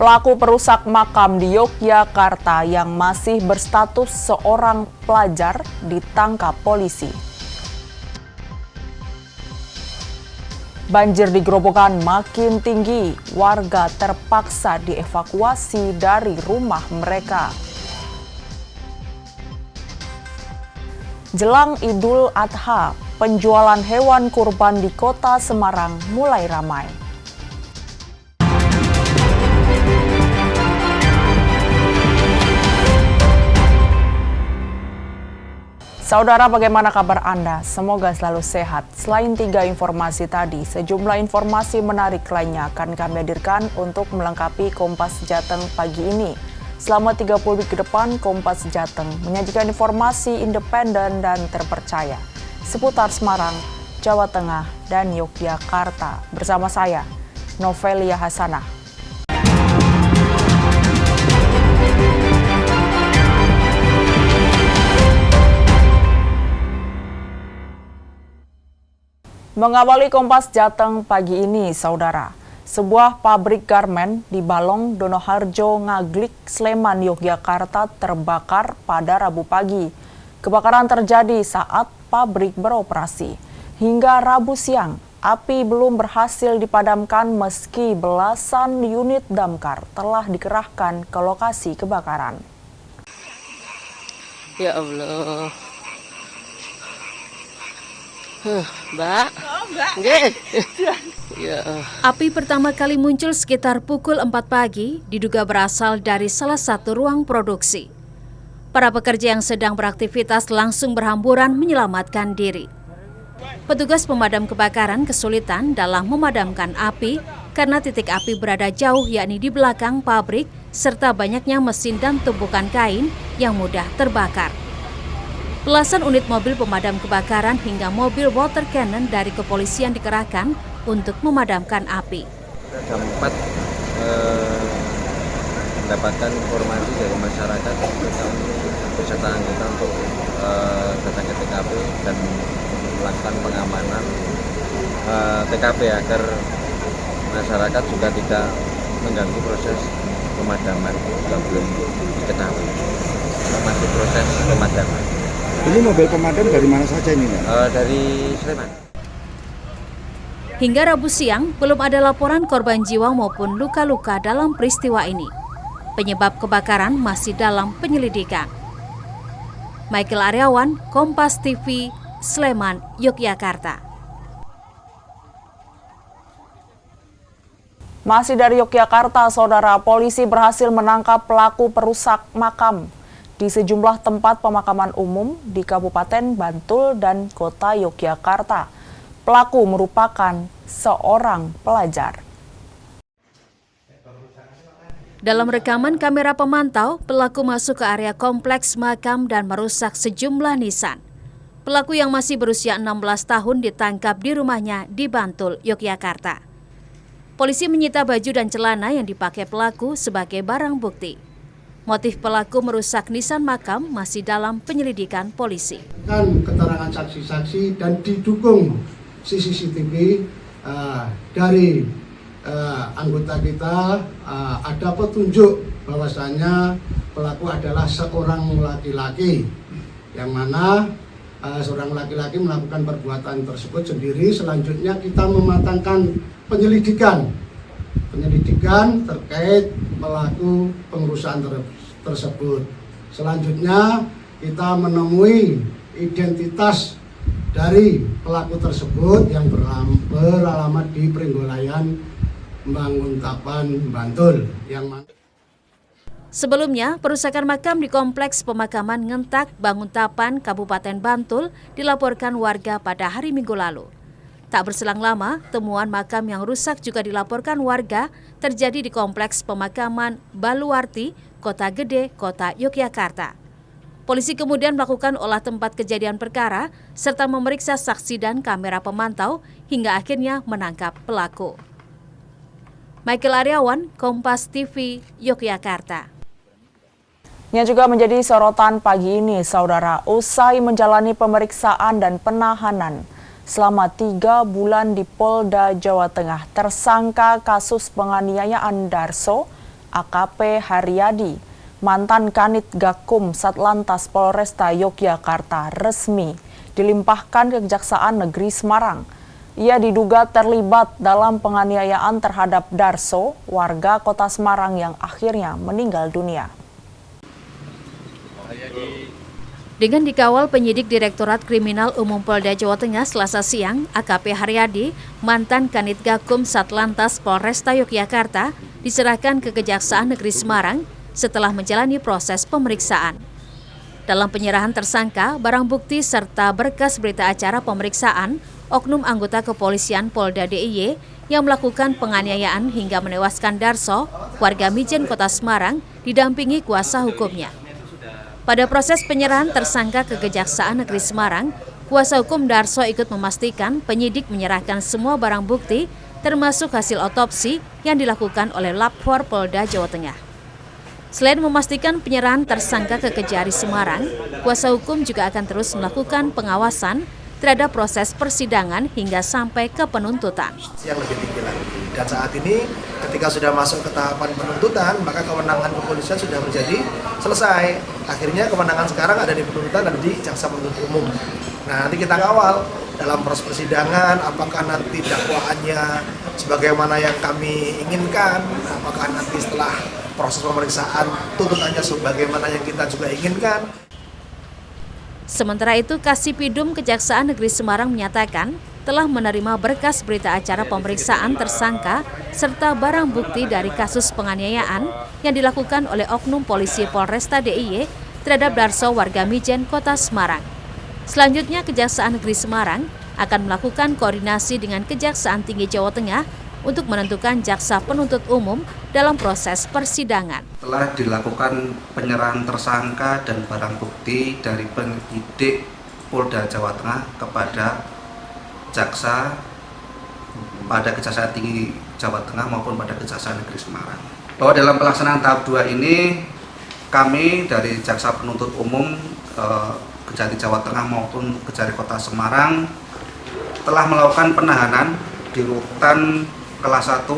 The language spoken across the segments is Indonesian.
Pelaku perusak makam di Yogyakarta yang masih berstatus seorang pelajar ditangkap polisi. Banjir di Grobogan makin tinggi, warga terpaksa dievakuasi dari rumah mereka. Jelang Idul Adha, penjualan hewan kurban di Kota Semarang mulai ramai. Saudara, bagaimana kabar Anda? Semoga selalu sehat. Selain 3 informasi tadi, sejumlah informasi menarik lainnya akan kami hadirkan untuk melengkapi Kompas Jateng pagi ini. Selama 30 menit ke depan, Kompas Jateng menyajikan informasi independen dan terpercaya seputar Semarang, Jawa Tengah, dan Yogyakarta. Bersama saya, Novelia Hasanah. Mengawali Kompas Jateng pagi ini, saudara, sebuah pabrik garmen di Balong, Donoharjo, Ngaglik, Sleman, Yogyakarta terbakar pada Rabu pagi. Kebakaran terjadi saat pabrik beroperasi. Hingga Rabu siang, api belum berhasil dipadamkan meski belasan unit damkar telah dikerahkan ke lokasi kebakaran. Ya Allah. Mbak. Oh, Mbak. Ya. Api pertama kali muncul sekitar pukul 4 pagi, diduga berasal dari salah satu ruang produksi. Para pekerja yang sedang beraktivitas langsung berhamburan menyelamatkan diri. Petugas pemadam kebakaran kesulitan dalam memadamkan api karena titik api berada jauh, yakni di belakang pabrik, serta banyaknya mesin dan tumpukan kain yang mudah terbakar. Belasan unit mobil pemadam kebakaran hingga mobil water cannon dari kepolisian dikerahkan untuk memadamkan api. Jam 4 mendapatkan informasi dari masyarakat beserta anggota untuk datang ke TKP dan melakukan pengamanan TKP agar masyarakat juga tidak mengganggu proses pemadaman yang belum diketahui. Masih proses pemadaman. Ini mobil pemadam dari mana saja ini? Dari Sleman. Hingga Rabu siang, belum ada laporan korban jiwa maupun luka-luka dalam peristiwa ini. Penyebab kebakaran masih dalam penyelidikan. Michael Aryawan, Kompas TV, Sleman, Yogyakarta. Masih dari Yogyakarta, saudara, polisi berhasil menangkap pelaku perusak makam di sejumlah tempat pemakaman umum di Kabupaten Bantul dan Kota Yogyakarta. Pelaku merupakan seorang pelajar. Dalam rekaman kamera pemantau, pelaku masuk ke area kompleks makam dan merusak sejumlah nisan. Pelaku yang masih berusia 16 tahun ditangkap di rumahnya di Bantul, Yogyakarta. Polisi menyita baju dan celana yang dipakai pelaku sebagai barang bukti. Motif pelaku merusak nisan makam masih dalam penyelidikan polisi. Keterangan saksi-saksi dan didukung CCTV dari anggota kita, ada petunjuk bahwasannya pelaku adalah seorang laki-laki, yang mana seorang laki-laki melakukan perbuatan tersebut sendiri. Selanjutnya kita mematangkan penyelidikan terkait pelaku pengerusakan tersebut. Selanjutnya kita menemui identitas dari pelaku tersebut yang beralamat di Pringgolayan, Banguntapan, Bantul. Sebelumnya, perusakan makam di Kompleks Pemakaman Ngentak, Banguntapan, Kabupaten Bantul dilaporkan warga pada hari Minggu lalu. Tak berselang lama, temuan makam yang rusak juga dilaporkan warga terjadi di Kompleks Pemakaman Baluarti, Kota Gede, Kota Yogyakarta. Polisi kemudian melakukan olah tempat kejadian perkara serta memeriksa saksi dan kamera pemantau hingga akhirnya menangkap pelaku. Michael Aryawan, Kompas TV, Yogyakarta. Yang juga menjadi sorotan pagi ini, saudara, usai menjalani pemeriksaan dan penahanan selama 3 bulan di Polda Jawa Tengah, tersangka kasus penganiayaan Darso AKP Haryadi, mantan Kanit Gakum Satlantas Polresta Yogyakarta, resmi dilimpahkan ke Kejaksaan Negeri Semarang. Ia diduga terlibat dalam penganiayaan terhadap Darso, warga Kota Semarang yang akhirnya meninggal dunia. Dengan dikawal penyidik Direktorat Kriminal Umum Polda Jawa Tengah Selasa siang, AKP Haryadi, mantan Kanit Gakum Satlantas Polresta Yogyakarta, diserahkan ke Kejaksaan Negeri Semarang setelah menjalani proses pemeriksaan. Dalam penyerahan tersangka, barang bukti serta berkas berita acara pemeriksaan, oknum anggota kepolisian Polda DIY yang melakukan penganiayaan hingga menewaskan Darso, warga Mijen Kota Semarang, didampingi kuasa hukumnya. Pada proses penyerahan tersangka ke Kejaksaan Negeri Semarang, kuasa hukum Darso ikut memastikan penyidik menyerahkan semua barang bukti, termasuk hasil otopsi yang dilakukan oleh Lab-4 Polda Jawa Tengah. Selain memastikan penyerahan tersangka ke Kejari Semarang, kuasa hukum juga akan terus melakukan pengawasan terhadap proses persidangan hingga sampai ke penuntutan. Yang lebih tinggi lagi. Dan saat ini ketika sudah masuk ke tahapan penuntutan, maka kewenangan kepolisian sudah menjadi selesai. Akhirnya kewenangan sekarang ada di penuntutan dan di jaksa penuntut umum. Nah, nanti kita kawal dalam proses persidangan, apakah nanti dakwaannya sebagaimana yang kami inginkan, apakah nanti setelah proses pemeriksaan tuntutannya sebagaimana yang kita juga inginkan. Sementara itu, Kasipidum Kejaksaan Negeri Semarang menyatakan telah menerima berkas berita acara pemeriksaan tersangka serta barang bukti dari kasus penganiayaan yang dilakukan oleh oknum polisi Polresta DIY terhadap Darso warga Mijen Kota Semarang. Selanjutnya, Kejaksaan Negeri Semarang akan melakukan koordinasi dengan Kejaksaan Tinggi Jawa Tengah untuk menentukan jaksa penuntut umum dalam proses persidangan. Telah dilakukan penyerahan tersangka dan barang bukti dari penyidik Polda Jawa Tengah kepada jaksa pada Kejaksaan Tinggi Jawa Tengah maupun pada Kejaksaan Negeri Semarang. Bahwa dalam pelaksanaan tahap 2 ini kami dari jaksa penuntut umum Kejati Jawa Tengah maupun Kejari Kota Semarang telah melakukan penahanan di rutan kelas 1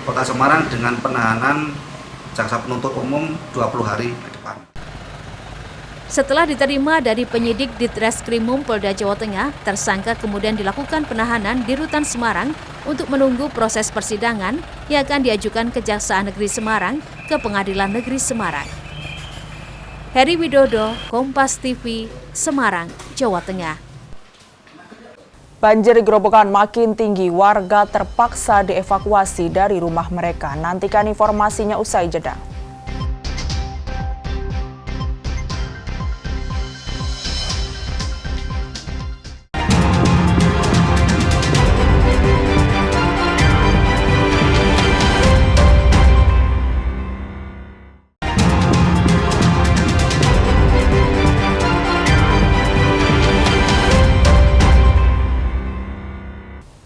Kota Semarang dengan penahanan jaksa penuntut umum 20 hari ke depan. Setelah diterima dari penyidik Ditreskrimum Polda Jawa Tengah, tersangka kemudian dilakukan penahanan di rutan Semarang untuk menunggu proses persidangan yang akan diajukan Kejaksaan Negeri Semarang ke Pengadilan Negeri Semarang. Heri Widodo, Kompas TV, Semarang, Jawa Tengah. Banjir di Gerobokan makin tinggi, warga terpaksa dievakuasi dari rumah mereka. Nantikan informasinya usai jeda.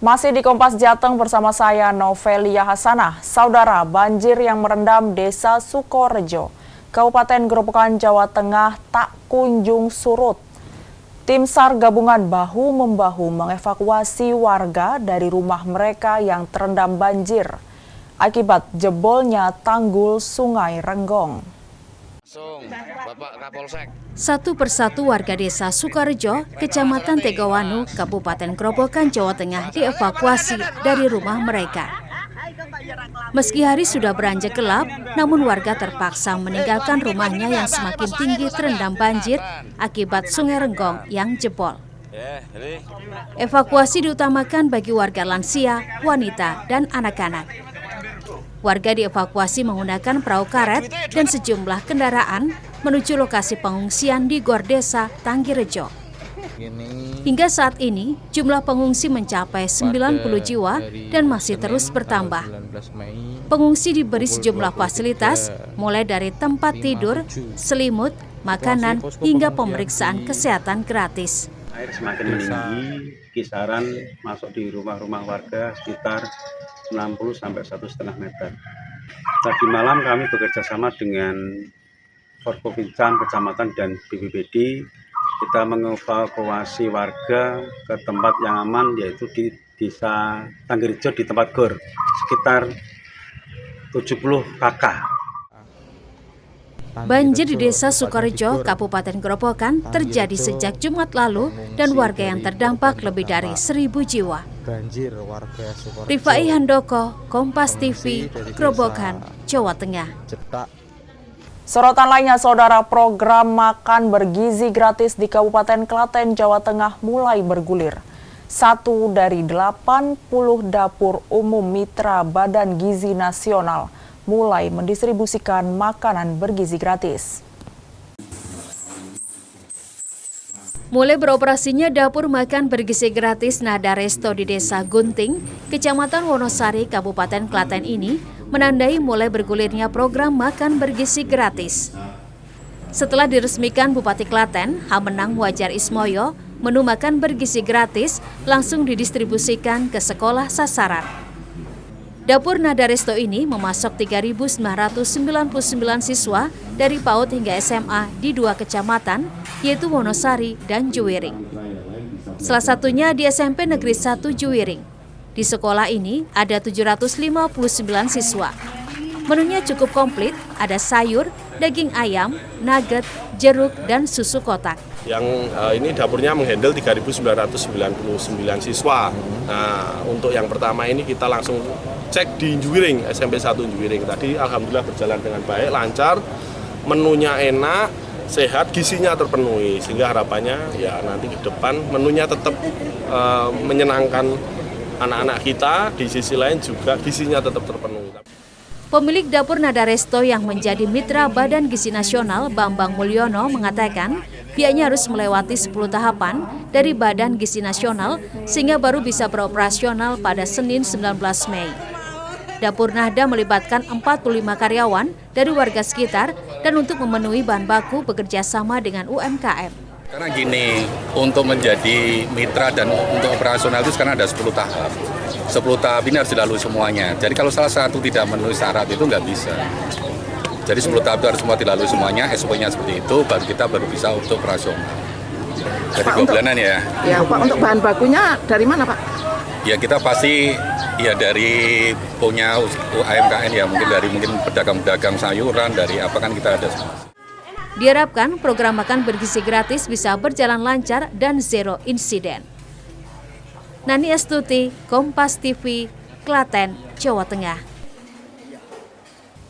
Masih di Kompas Jateng bersama saya Novelia Hasanah. Saudara, banjir yang merendam Desa Sukorejo, Kabupaten Gerobokan, Jawa Tengah tak kunjung surut. Tim SAR gabungan bahu-membahu mengevakuasi warga dari rumah mereka yang terendam banjir akibat jebolnya tanggul Sungai Renggong. Satu persatu warga desa Sukorejo, Kecamatan Tegawanu, Kabupaten Gerobokan, Jawa Tengah dievakuasi dari rumah mereka. Meski hari sudah beranjak gelap, namun warga terpaksa meninggalkan rumahnya yang semakin tinggi terendam banjir akibat Sungai Renggong yang jebol. Evakuasi diutamakan bagi warga lansia, wanita, dan anak-anak. Warga dievakuasi menggunakan perahu karet dan sejumlah kendaraan menuju lokasi pengungsian di Gor Desa Tanggirejo. Hingga saat ini, jumlah pengungsi mencapai 90 jiwa dan masih terus bertambah. Pengungsi diberi sejumlah fasilitas, mulai dari tempat tidur, selimut, makanan, hingga pemeriksaan kesehatan gratis. Air semakin meninggi, kisaran masuk di rumah-rumah warga sekitar 60 sampai 1,5 meter. Tadi malam kami bekerja sama dengan Forkopimcam, Kecamatan, dan BPBD. Kita mengevakuasi warga ke tempat yang aman, yaitu di Desa Tanggirejo di tempat gor, sekitar 70 kakak. Banjir di Desa Sukorejo, Kabupaten Grobogan terjadi sejak Jumat lalu dan warga yang terdampak lebih dari 1.000 jiwa. Banjir warga Sukorejo. Rifai Handoko, Kompas TV, Grobogan, Jawa Tengah. Sorotan lainnya, saudara, program makan bergizi gratis di Kabupaten Klaten, Jawa Tengah mulai bergulir. 1 dari 80 dapur umum mitra Badan Gizi Nasional mulai mendistribusikan makanan bergizi gratis. Mulai beroperasinya dapur makan bergizi gratis Nada Resto di Desa Gunting, Kecamatan Wonosari, Kabupaten Klaten ini menandai mulai bergulirnya program makan bergizi gratis. Setelah diresmikan Bupati Klaten, Hamenang Wajar Ismoyo, menu makan bergizi gratis langsung didistribusikan ke sekolah sasaran. Dapur Nada Resto ini memasok 3.999 siswa dari PAUD hingga SMA di 2 kecamatan, yaitu Wonosari dan Juwiring. Salah satunya di SMP Negeri 1 Juwiring. Di sekolah ini ada 759 siswa. Menunya cukup komplit, ada sayur, daging ayam, nugget, jeruk, dan susu kotak. Yang ini dapurnya menghandle 3.999 siswa. Nah, untuk yang pertama ini kita langsung cek di Juwiring, SMP 1 Juwiring. Tadi alhamdulillah berjalan dengan baik, lancar, menunya enak, sehat, gizinya terpenuhi. Sehingga harapannya ya nanti ke depan menunya tetap menyenangkan anak-anak kita, di sisi lain juga gizinya tetap terpenuhi. Pemilik dapur Nada Resto yang menjadi mitra Badan Gizi Nasional, Bambang Mulyono, mengatakan pihaknya harus melewati 10 tahapan dari Badan Gizi Nasional sehingga baru bisa beroperasional pada Senin 19 Mei. Dapur Nada melibatkan 45 karyawan dari warga sekitar dan untuk memenuhi bahan baku bekerja sama dengan UMKM. Karena gini, untuk menjadi mitra dan untuk operasional itu sekarang ada 10 tahap. 10 tahap ini harus dilalui semuanya. Jadi kalau salah satu tidak memenuhi syarat itu nggak bisa. Jadi 10 tahap itu harus semua dilalui semuanya, SOP-nya seperti itu, baru kita bisa untuk operasional. Jadi 2 bulanan ya. Ya Pak, untuk bahan bakunya dari mana Pak? Ya kita pasti ya dari punya UMKM ya, mungkin pedagang-pedagang sayuran, dari apa kan kita ada semua. Diharapkan program makan bergizi gratis bisa berjalan lancar dan zero insiden. Nani Astuti, Kompas TV, Klaten, Jawa Tengah.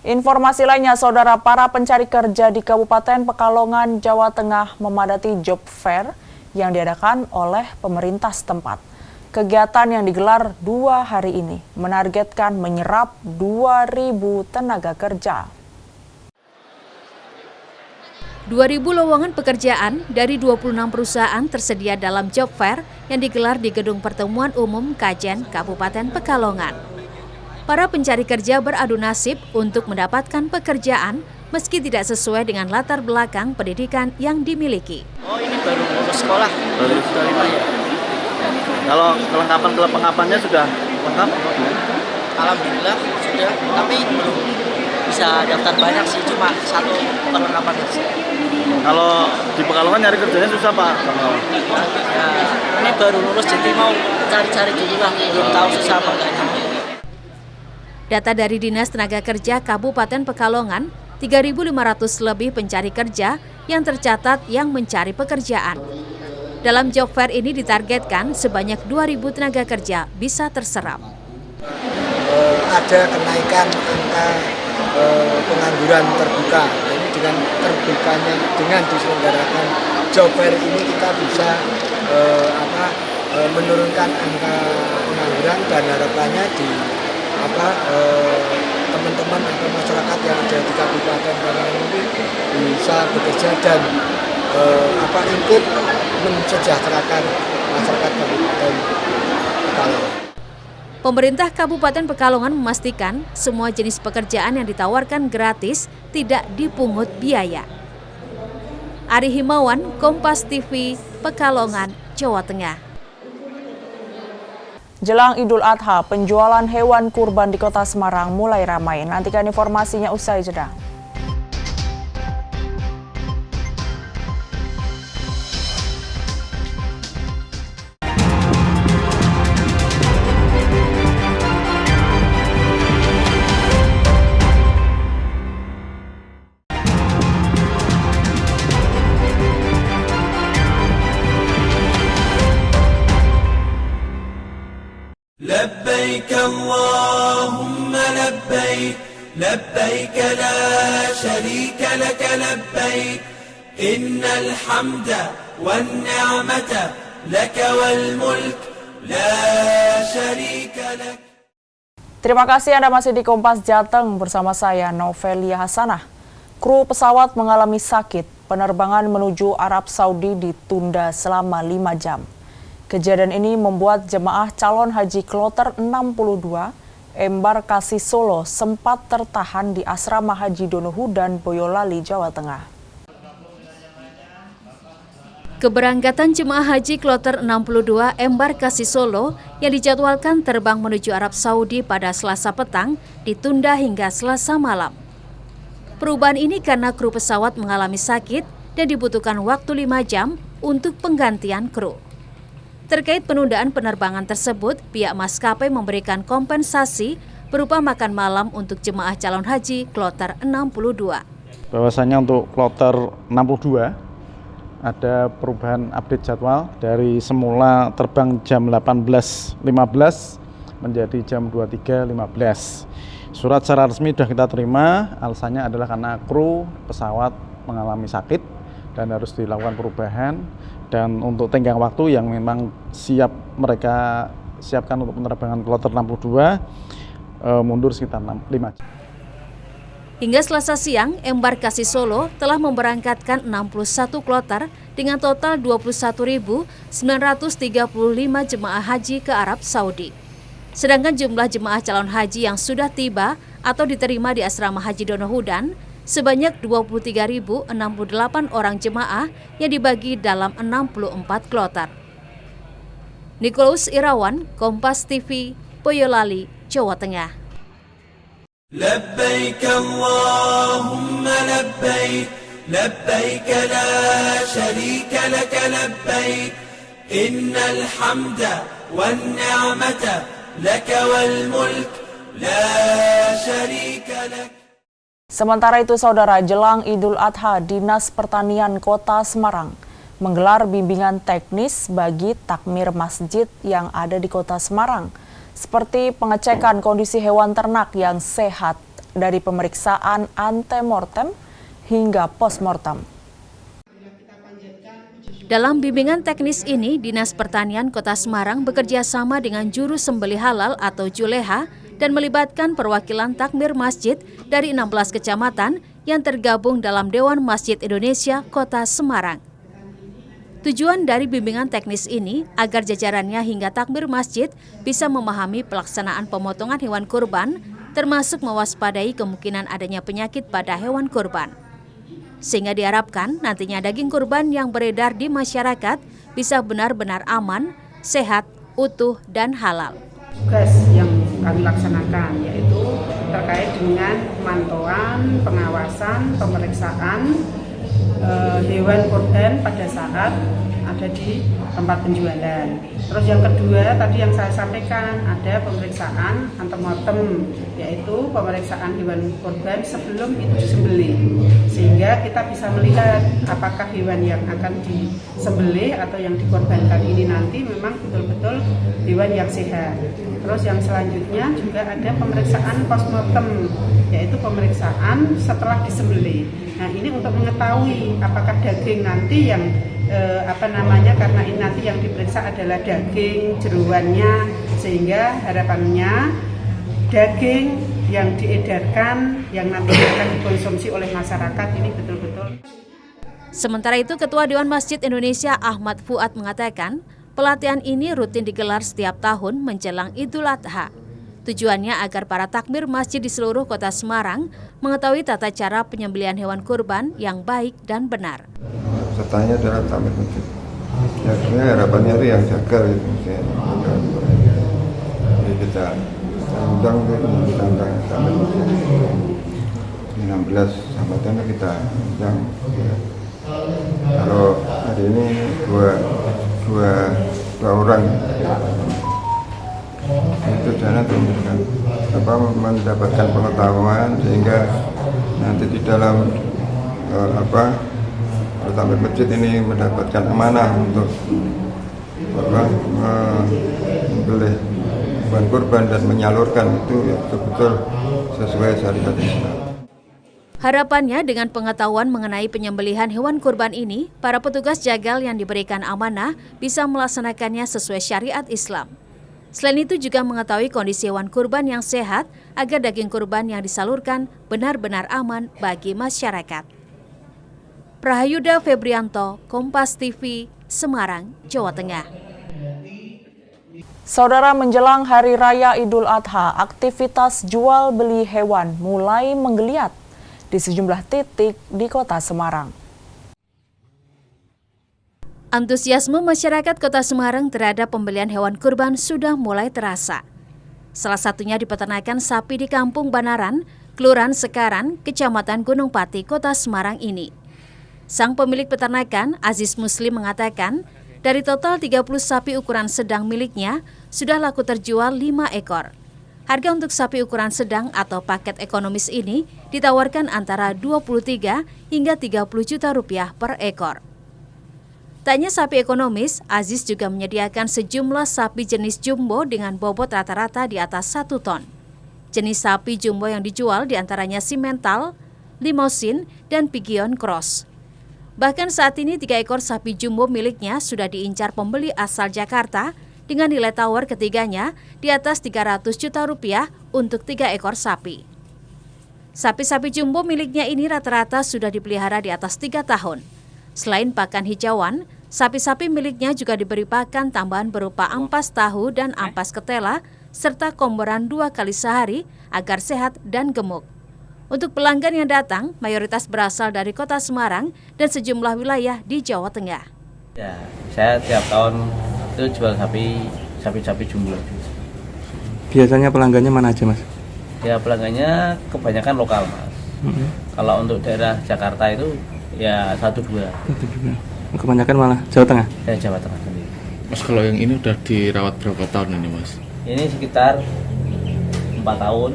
Informasi lainnya, saudara, para pencari kerja di Kabupaten Pekalongan, Jawa Tengah memadati job fair yang diadakan oleh pemerintah setempat. Kegiatan yang digelar 2 hari ini menargetkan menyerap 2.000 tenaga kerja. 2.000 lowongan pekerjaan dari 26 perusahaan tersedia dalam job fair yang digelar di Gedung Pertemuan Umum Kajen, Kabupaten Pekalongan. Para pencari kerja beradu nasib untuk mendapatkan pekerjaan meski tidak sesuai dengan latar belakang pendidikan yang dimiliki. Oh, ini baru lulus sekolah, baru 5 ya. Kalau kelengkapan-kelengkapannya sudah lengkap? Alhamdulillah sudah, tapi belum bisa daftar banyak sih, cuma 1 perlengkapan saja. Kalau di Pekalongan nyari kerjanya susah Pak? Ya, ini baru lulus jadi mau cari-cari dulu lah, belum tahu susah apa enggaknya. Data dari Dinas Tenaga Kerja Kabupaten Pekalongan, 3.500 lebih pencari kerja yang tercatat yang mencari pekerjaan. Dalam job fair ini ditargetkan sebanyak 2.000 tenaga kerja bisa terserap. Ada kenaikan angka pengangguran terbuka. Ini dengan terbukanya, dengan diselenggarakan job fair ini kita bisa menurunkan angka pengangguran dan harapannya di teman-teman atau masyarakat yang ada di Kabupaten Pekalongan ini bisa bekerja dan ikut mensejahterakan masyarakat Kabupaten Pekalongan. Pemerintah Kabupaten Pekalongan memastikan semua jenis pekerjaan yang ditawarkan gratis, tidak dipungut biaya. Ari Himawan, Kompas TV, Pekalongan, Jawa Tengah. Jelang Idul Adha, penjualan hewan kurban di Kota Semarang mulai ramai. Nantikan informasinya usai jeda. اللهم لبيك لبيك لا شريك لك لبيك إن الحمد والنعمة لك والملك لا شريك لك. Terima kasih Anda masih di Kompas Jateng bersama saya Novelia Hasanah. Kru pesawat mengalami sakit, penerbangan menuju Arab Saudi ditunda selama 5 jam. Kejadian ini membuat jemaah calon haji kloter 62 embarkasi Solo sempat tertahan di Asrama Haji Donohudan, Boyolali, Jawa Tengah. Keberangkatan jemaah haji kloter 62 embarkasi Solo yang dijadwalkan terbang menuju Arab Saudi pada Selasa petang ditunda hingga Selasa malam. Perubahan ini karena kru pesawat mengalami sakit dan dibutuhkan waktu 5 jam untuk penggantian kru. Terkait penundaan penerbangan tersebut, pihak maskapai memberikan kompensasi berupa makan malam untuk jemaah calon haji kloter 62. Bahwasanya untuk kloter 62 ada perubahan update jadwal dari semula terbang jam 18.15 menjadi jam 23.15. Surat secara resmi sudah kita terima, alasannya adalah karena kru pesawat mengalami sakit dan harus dilakukan perubahan. Dan untuk tenggang waktu yang memang mereka siapkan untuk penerbangan kloter 62 mundur sekitar 5 jam. Hingga Selasa siang, embarkasi Solo telah memberangkatkan 61 kloter dengan total 21.935 jemaah haji ke Arab Saudi. Sedangkan jumlah jemaah calon haji yang sudah tiba atau diterima di Asrama Haji Donohudan sebanyak 23.068 orang jemaah yang dibagi dalam 64 kloter. Nikolaus Irawan, Kompas TV, Boyolali, Jawa Tengah. Labbaik Allahumma labbaik labbaik la syarika lak labbaik innal hamda wan ni'mata lak wal mulk la syarika lak. Sementara itu, Saudara, jelang Idul Adha, Dinas Pertanian Kota Semarang menggelar bimbingan teknis bagi takmir masjid yang ada di Kota Semarang, seperti pengecekan kondisi hewan ternak yang sehat dari pemeriksaan antemortem hingga postmortem. Dalam bimbingan teknis ini, Dinas Pertanian Kota Semarang bekerja sama dengan Juru Sembelih Halal atau Juleha dan melibatkan perwakilan takmir masjid dari 16 kecamatan yang tergabung dalam Dewan Masjid Indonesia Kota Semarang. Tujuan dari bimbingan teknis ini agar jajarannya hingga takmir masjid bisa memahami pelaksanaan pemotongan hewan kurban, termasuk mewaspadai kemungkinan adanya penyakit pada hewan kurban. Sehingga diharapkan nantinya daging kurban yang beredar di masyarakat bisa benar-benar aman, sehat, utuh, dan halal. Tugas yang kami laksanakan yaitu terkait dengan pemantauan, pengawasan, pemeriksaan hewan kurban pada saat ada di tempat penjualan. Terus yang kedua tadi yang saya sampaikan ada pemeriksaan antemortem, yaitu pemeriksaan hewan kurban sebelum itu disembelih, sehingga kita bisa melihat apakah hewan yang akan disembelih atau yang dikorbankan ini nanti memang betul-betul hewan yang sehat. Terus yang selanjutnya juga ada pemeriksaan postmortem, yaitu pemeriksaan setelah disembelih. Nah, ini untuk mengetahui apakah daging nanti yang karena ini nanti yang diperiksa adalah daging jeruannya, sehingga harapannya daging yang diedarkan yang nanti akan dikonsumsi oleh masyarakat ini betul-betul. Sementara itu, Ketua Dewan Masjid Indonesia Ahmad Fuad mengatakan pelatihan ini rutin digelar setiap tahun menjelang Idul Adha. Tujuannya agar para takmir masjid di seluruh kota Semarang mengetahui tata cara penyembelihan hewan kurban yang baik dan benar. Pesertanya adalah takmir masjid. Ya, sebenarnya harapannya itu yang jaga gitu. Jadi kita undang takmir masjid. 16 sahabatnya kita undang. Kalau hari ini dua orang itu dana untuk mendapatkan pengetahuan sehingga nanti di dalam takmir masjid ini mendapatkan amanah untuk membeli hewan kurban dan menyalurkan itu ya betul-betul sesuai syariat Islam. Harapannya dengan pengetahuan mengenai penyembelihan hewan kurban ini, para petugas jagal yang diberikan amanah bisa melaksanakannya sesuai syariat Islam. Selain itu juga mengetahui kondisi hewan kurban yang sehat agar daging kurban yang disalurkan benar-benar aman bagi masyarakat. Prahayuda Febrianto, Kompas TV, Semarang, Jawa Tengah. Saudara, menjelang Hari Raya Idul Adha, aktivitas jual beli hewan mulai menggeliat di sejumlah titik di Kota Semarang. Antusiasme masyarakat Kota Semarang terhadap pembelian hewan kurban sudah mulai terasa. Salah satunya di peternakan sapi di Kampung Banaran, Kelurahan Sekaran, Kecamatan Gunung Pati, Kota Semarang ini. Sang pemilik peternakan, Aziz Muslim, mengatakan dari total 30 sapi ukuran sedang miliknya, sudah laku terjual 5 ekor. Harga untuk sapi ukuran sedang atau paket ekonomis ini ditawarkan antara 23 hingga 30 juta rupiah per ekor. Tak hanya sapi ekonomis, Aziz juga menyediakan sejumlah sapi jenis jumbo dengan bobot rata-rata di atas 1 ton. Jenis sapi jumbo yang dijual diantaranya Simmental, Limousin, dan Pigeon Cross. Bahkan saat ini 3 ekor sapi jumbo miliknya sudah diincar pembeli asal Jakarta dengan nilai tawar ketiganya di atas 300 juta rupiah untuk 3 ekor sapi. Sapi-sapi jumbo miliknya ini rata-rata sudah dipelihara di atas 3 tahun. Selain pakan hijauan, sapi-sapi miliknya juga diberi pakan tambahan berupa ampas tahu dan ampas ketela, serta komberan 2 kali sehari agar sehat dan gemuk. Untuk pelanggan yang datang, mayoritas berasal dari Kota Semarang dan sejumlah wilayah di Jawa Tengah. Ya, saya tiap tahun itu jual sapi jumbo. Biasanya pelanggannya mana aja, Mas? Ya, pelanggannya kebanyakan lokal, Mas. Kalau untuk daerah Jakarta itu ya 1-2. Kebanyakan malah Jawa Tengah? Ya, Jawa Tengah sendiri. Mas, kalau yang ini udah dirawat berapa tahun ini, Mas? Ini sekitar 4 tahun,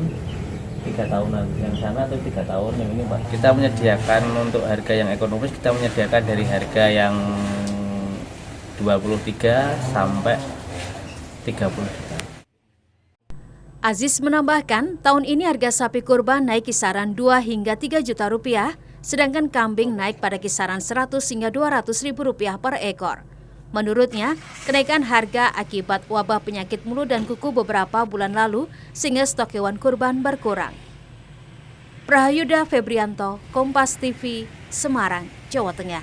3 tahunan. Yang sana itu 3 tahun, yang ini 4. Kita menyediakan untuk harga yang ekonomis, kita menyediakan dari harga yang 23 sampai 30 juta. Aziz menambahkan, tahun ini harga sapi kurban naik kisaran 2 hingga 3 juta rupiah, sedangkan kambing naik pada kisaran 100 hingga 200 ribu rupiah per ekor. Menurutnya, kenaikan harga akibat wabah penyakit mulut dan kuku beberapa bulan lalu sehingga stok hewan kurban berkurang. Prahayuda Febrianto, Kompas TV, Semarang, Jawa Tengah.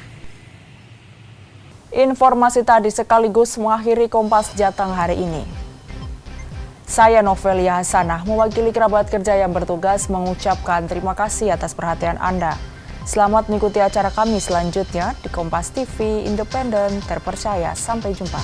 Informasi tadi sekaligus mengakhiri Kompas Jateng hari ini. Saya Novelia Hasanah, mewakili kerabat kerja yang bertugas mengucapkan terima kasih atas perhatian Anda. Selamat mengikuti acara kami selanjutnya di Kompas TV, independen, terpercaya. Sampai jumpa.